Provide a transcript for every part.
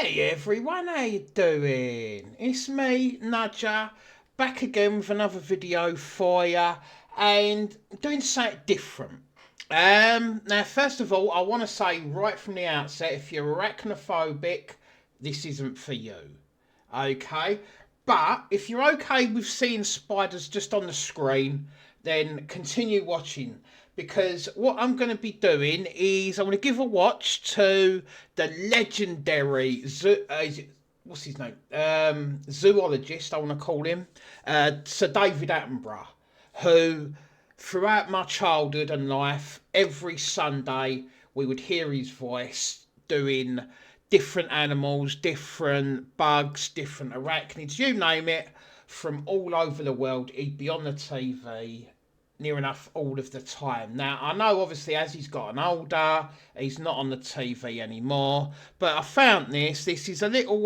Hey everyone, how you doing? It's me, Nudger, back again with another video for you and doing something different. Now first of all, I want to say right from the outset, if you're arachnophobic, this isn't for you. Okay? But if you're okay with seeing spiders just on the screen, then continue watching, because what I'm going to be doing is I'm going to give a watch to the legendary what's his name, zoologist, I want to call him, Sir David Attenborough, who throughout my childhood and life, every Sunday we would hear his voice doing different animals, different bugs, different arachnids, you name it, from all over the world. He'd be on the TV near enough all of the time. Now, I know obviously as he's gotten older, he's not on the TV anymore, but I found this. This is a little,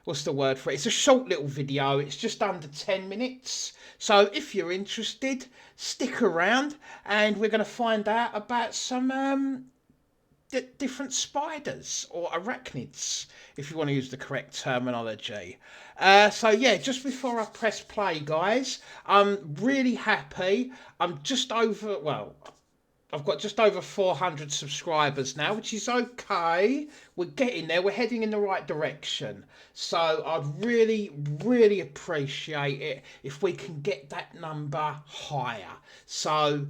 what's the word for it? It's a short little video. It's just under 10 minutes. So if you're interested, stick around and we're going to find out about some different spiders or arachnids, if you want to use the correct terminology. So yeah, just before I press play, guys, I'm really happy. I'm just over, well, I've got just over 400 subscribers now, which is okay. We're getting there. We're heading in the right direction. So I'd really appreciate it if we can get that number higher. So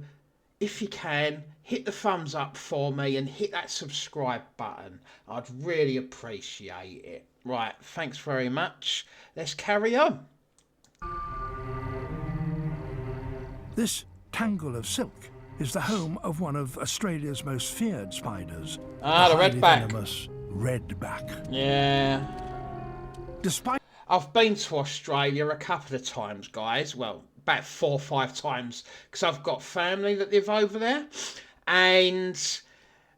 if you can, hit the thumbs up for me and hit that subscribe button. I'd really appreciate it. Right, thanks very much. Let's carry on. This tangle of silk is the home of one of Australia's most feared spiders. The highly redback. Venomous redback. Yeah. Despite I've been to Australia a couple of times, guys. Well, about 4 or 5 times, because I've got family that live over there. And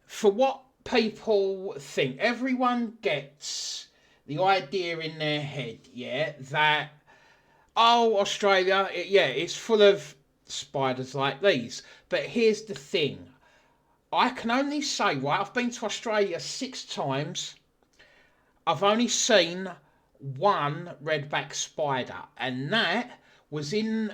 for what people think, everyone gets the idea in their head, yeah, that, oh, Australia, it's full of spiders like these. But here's the thing. I can only say, right, I've been to Australia 6 times. I've only seen one redback spider, and that was in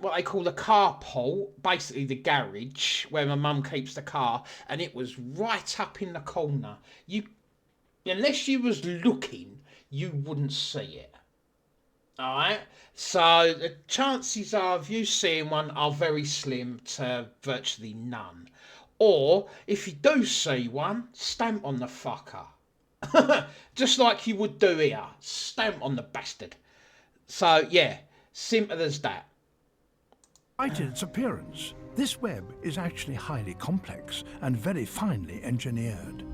what they call the carport, basically the garage where my mum keeps the car, and it was right up in the corner. Unless you was looking, you wouldn't see it. Alright? So the chances of you seeing one are very slim to virtually none. Or if you do see one, stamp on the fucker. Just like you would do here. Stamp on the bastard. So yeah, simple as that. despite its appearance, this web is actually highly complex and very finely engineered.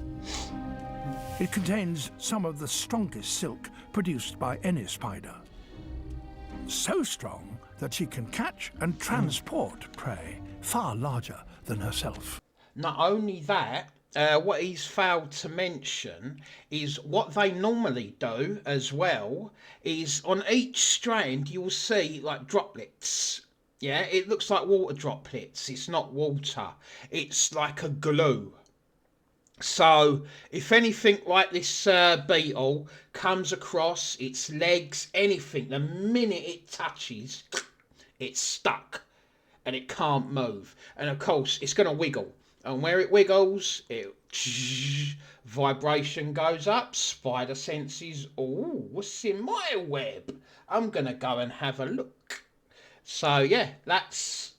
It contains some of the strongest silk produced by any spider. So strong that she can catch and transport prey far larger than herself. Not only that, what he's failed to mention is what they normally do as well is on each strand you'll see like droplets. Yeah, it looks like water droplets. It's not water. It's like a glue. So if anything like this beetle comes across its legs, anything, the minute it touches, it's stuck and it can't move. And of course, it's going to wiggle. And where it wiggles, vibration goes up. Spider senses, oh, what's in my web? I'm going to go and have a look. So yeah, that's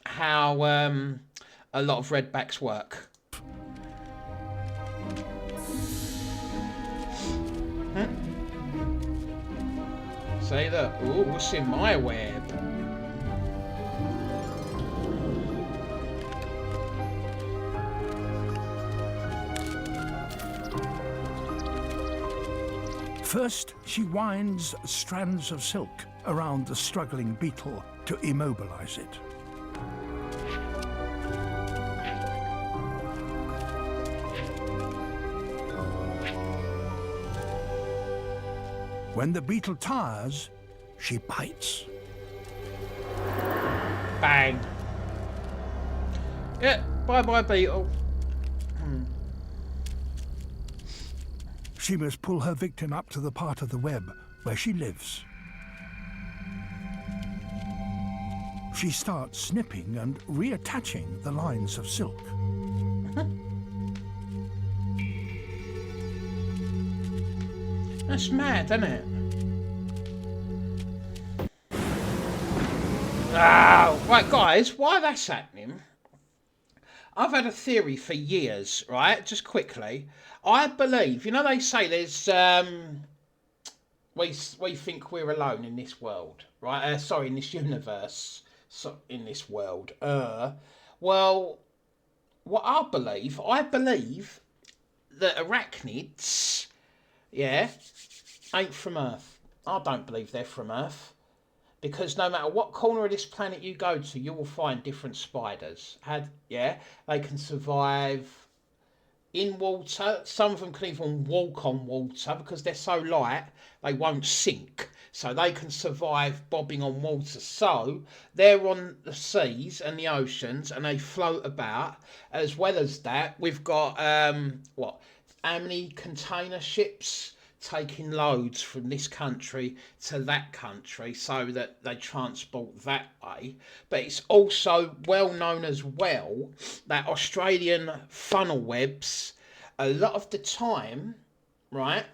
how a lot of redbacks work. See that? Ooh, what's in my web? First, she winds strands of silk around the struggling beetle to immobilize it. When the beetle tires, she bites. Bang. Yeah, bye-bye, beetle. She must pull her victim up to the part of the web where she lives. She starts snipping and reattaching the lines of silk. That's mad, isn't it? Oh, right, guys, while that's happening, I've had a theory for years, right? Just quickly. I believe, you know, they say there's, we think we're alone in this world, right? Sorry, in this universe. So, in this world. Well, what I believe that arachnids, yeah, ain't from Earth. I don't believe they're from Earth. Because no matter what corner of this planet you go to, you will find different spiders. They can survive in water. Some of them can even walk on water because they're so light they won't sink. So they can survive bobbing on water. So they're on the seas and the oceans and they float about. As well as that, we've got how many container ships taking loads from this country to that country so that they transport that way. But it's also well known as well that Australian funnel webs, a lot of the time, right,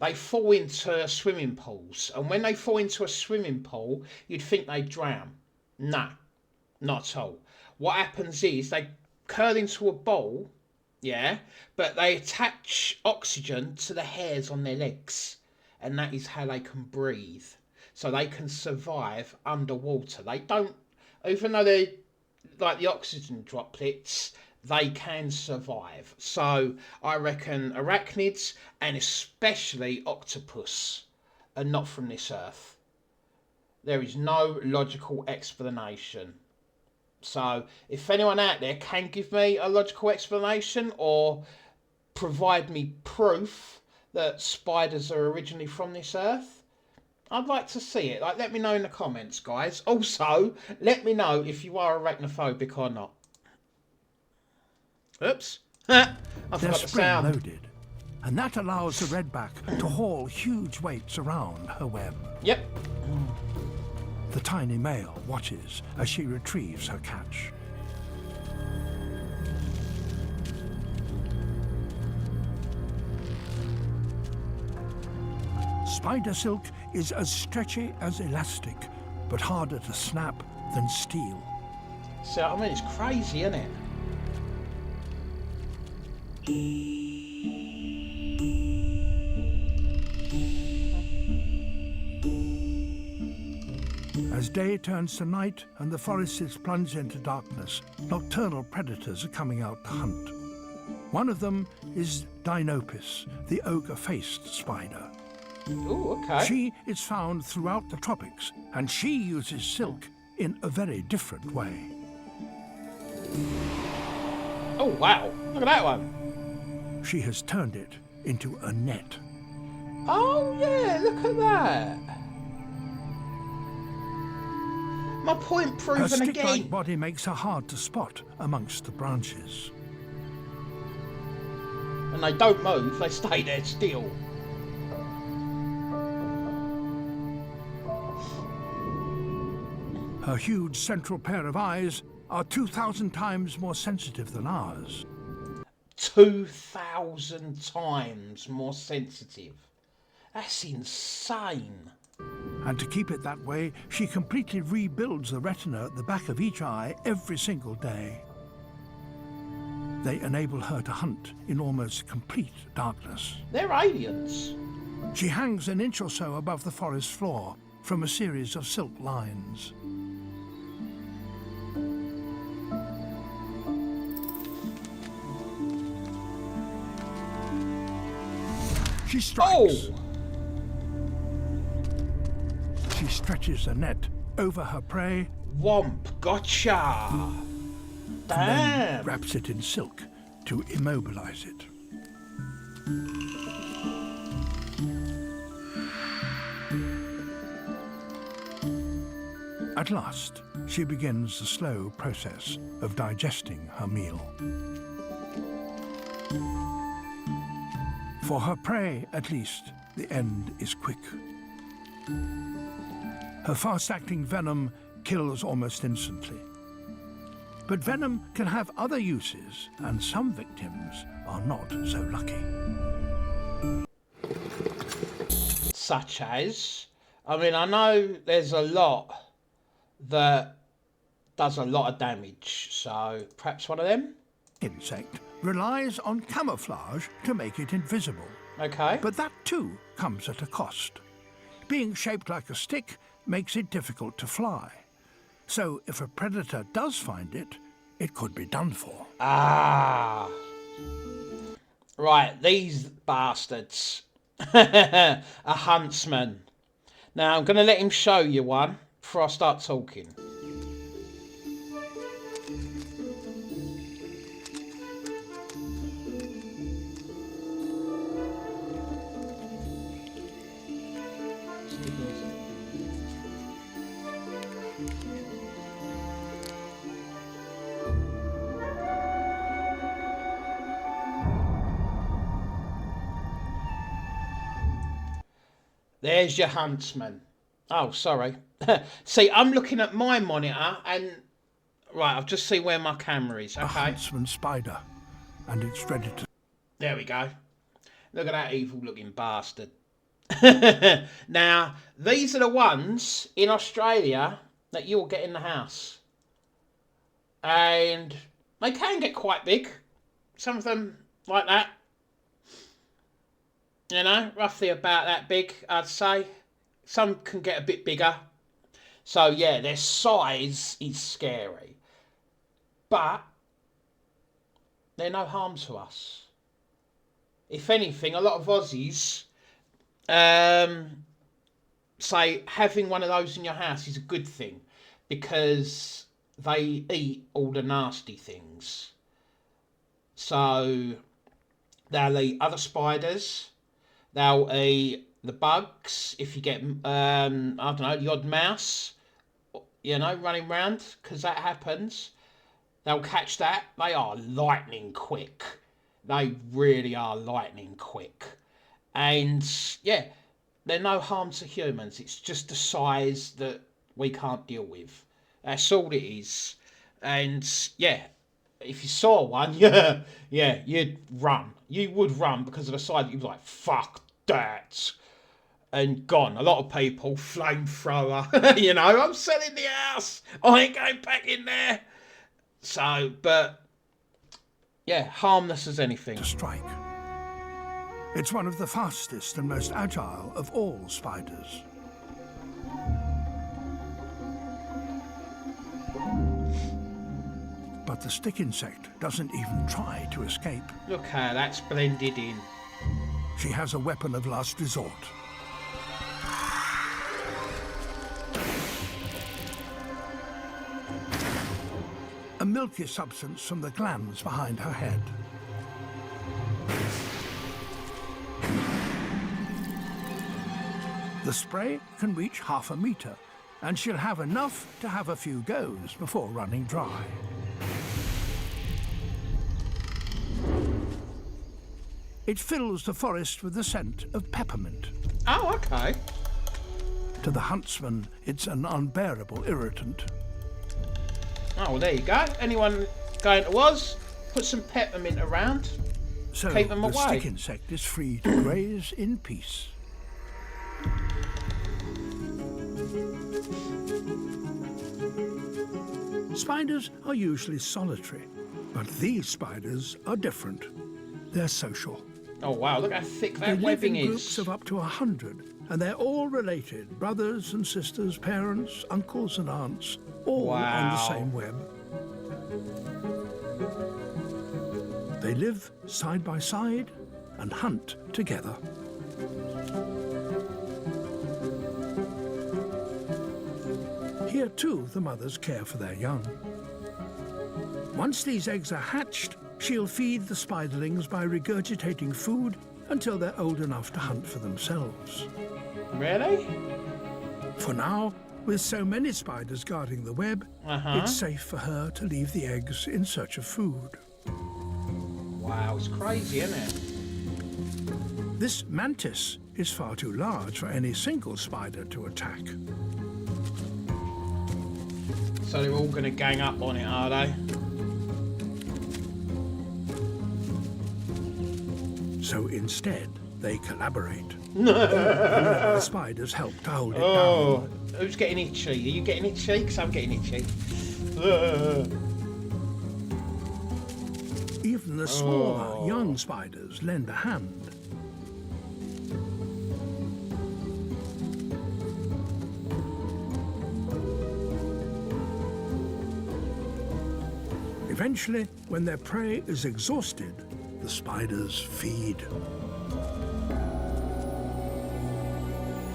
they fall into swimming pools. And when they fall into a swimming pool, you'd think they drown. No, not at all. What happens is they curl into a ball, yeah, but they attach oxygen to the hairs on their legs, and that is how they can breathe. So they can survive underwater. They don't, even though they're like the oxygen droplets, they can survive. So I reckon arachnids, and especially octopus, are not from this earth. There is no logical explanation. So if anyone out there can give me a logical explanation or provide me proof that spiders are originally from this earth, I'd like to see it. Like, let me know in the comments, guys. Also, let me know if you are arachnophobic or not. Oops. I forgot the sound. Loaded, and that allows the redback to haul huge weights around her web. Yep. The tiny male watches as she retrieves her catch. Spider silk is as stretchy as elastic, but harder to snap than steel. So, I mean, it's crazy, isn't it? As day turns to night and the forest is plunged into darkness, nocturnal predators are coming out to hunt. One of them is Dinopis, the ogre-faced spider. Ooh, okay. She is found throughout the tropics, and she uses silk in a very different way. Oh, wow. Look at that one. She has turned it into a net. Oh, yeah, look at that. My point proven her stick-like again. Body makes her hard to spot amongst the branches. And they don't move, they stay there still. Her huge central pair of eyes are 2,000 times more sensitive than ours. 2,000 times more sensitive. That's insane. And to keep it that way, she completely rebuilds the retina at the back of each eye every single day. They enable her to hunt in almost complete darkness. They're aliens. She hangs an inch or so above the forest floor from a series of silk lines. She strikes. Oh! She stretches the net over her prey. Womp, gotcha! Damn! And then wraps it in silk to immobilize it. At last, she begins the slow process of digesting her meal. For her prey, at least, the end is quick. Her fast-acting venom kills almost instantly. But venom can have other uses, and some victims are not so lucky. Such as? I mean, I know there's a lot that does a lot of damage, so perhaps one of them? Insect relies on camouflage to make it invisible. Okay. But that too comes at a cost. Being shaped like a stick makes it difficult to fly. So if a predator does find it, it could be done for. Ah. Right, these bastards. A huntsman. Now, I'm going to let him show you one before I start talking. There's your huntsman. Oh, sorry. See, I'm looking at my monitor and... Right, I've just seen where my camera is, okay? A huntsman spider, and it's ready to... There we go. Look at that evil-looking bastard. Now, these are the ones in Australia that you'll get in the house. And they can get quite big. Some of them like that. You know, roughly about that big, I'd say. Some can get a bit bigger. So, yeah, their size is scary. But they're no harm to us. If anything, a lot of Aussies say having one of those in your house is a good thing because they eat all the nasty things. So they'll eat other spiders. They'll eat the bugs. If you get, I don't know, the odd mouse, you know, running around, because that happens. They'll catch that. They are lightning quick. They really are lightning quick. And, yeah, they're no harm to humans. It's just the size that we can't deal with. That's all it is. And, yeah, if you saw one, yeah, you'd run. You would run because of the size. You'd be like, fuck that. And gone. A lot of people, flamethrower, you know, I'm selling the house. I ain't going back in there. So, but, yeah, harmless as anything. To strike. It's one of the fastest and most agile of all spiders. But the stick insect doesn't even try to escape. Look how that's blended in. She has a weapon of last resort. A milky substance from the glands behind her head. The spray can reach 1/2 meter, and she'll have enough to have a few goes before running dry. It fills the forest with the scent of peppermint. Oh, okay. To the huntsman, it's an unbearable irritant. Oh, well, there you go. Anyone going to Oz, put some peppermint around, So keep them the away. stick insect is free to graze in peace. Spiders are usually solitary, but these spiders are different. They're social. Oh, wow, look how thick They that live webbing in groups is. of up to 100, and they're all related. Brothers and sisters, parents, uncles and aunts, all on the Wow. same web. They live side by side and hunt together. Here too, the mothers care for their young. Once these eggs are hatched, she'll feed the spiderlings by regurgitating food until they're old enough to hunt for themselves. Really? For now, with so many spiders guarding the web, it's safe for her to leave the eggs in search of food. Wow, it's crazy, isn't it? This mantis is far too large for any single spider to attack. So they're all going to gang up on it, are they? So instead, they collaborate. The spiders help to hold it down. Who's getting itchy? Are you getting itchy? Because I'm getting itchy. Even the smaller, young spiders lend a hand. Eventually, when their prey is exhausted, the spiders feed.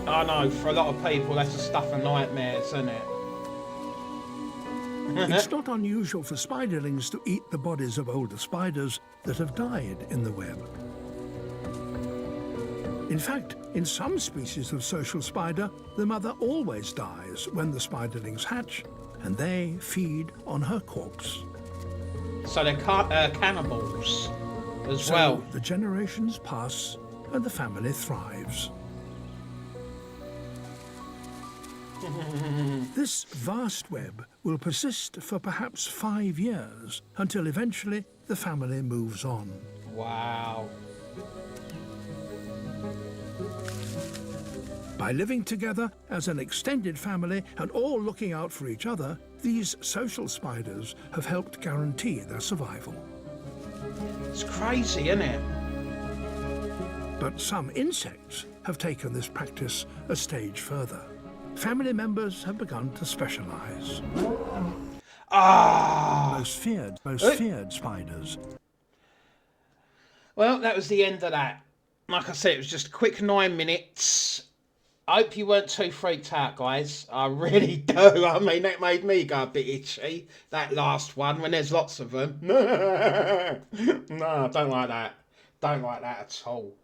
I know, for a lot of people, that's the stuff of nightmares, isn't it? It's not unusual for spiderlings to eat the bodies of older spiders that have died in the web. In fact, in some species of social spider, the mother always dies when the spiderlings hatch, and they feed on her corpse. So they're cannibals as well. So the generations pass and the family thrives. This vast web will persist for perhaps 5 years until eventually the family moves on. Wow. By living together as an extended family and all looking out for each other, these social spiders have helped guarantee their survival. It's crazy, isn't it? But some insects have taken this practice a stage further. Family members have begun to specialize. Most feared spiders. Well, that was the end of that. Like I said, it was just a quick 9 minutes. I hope you weren't too freaked out, guys. I really do. I mean, that made me go a bit itchy, that last one, when there's lots of them. No, I don't like that. Don't like that at all.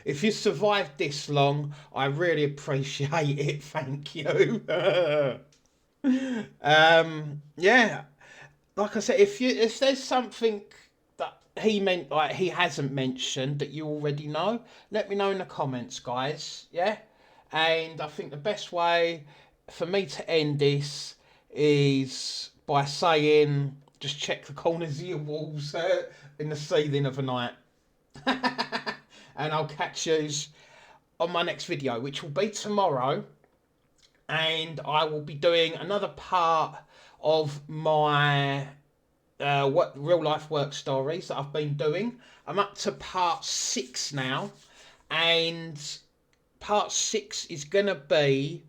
If you survived this long, I really appreciate it. Thank you. Yeah, like I said, if there's something that he hasn't mentioned that you already know, let me know in the comments, guys. Yeah, and I think the best way for me to end this is by saying, just check the corners of your walls in the ceiling of a night. And I'll catch you on my next video, which will be tomorrow, and I will be doing another part of my real life work stories that I've been doing. I'm up to part 6 now, and part 6 is gonna be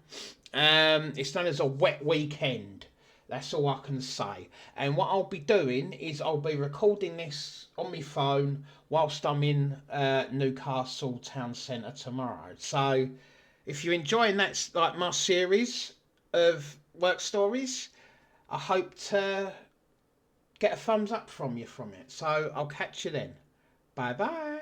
it's known as a wet weekend. That's all I can say. And what I'll be doing is I'll be recording this on my phone whilst I'm in Newcastle town centre tomorrow. So if you're enjoying that, like my series of work stories, I hope to get a thumbs up from you from it. So I'll catch you then. Bye bye.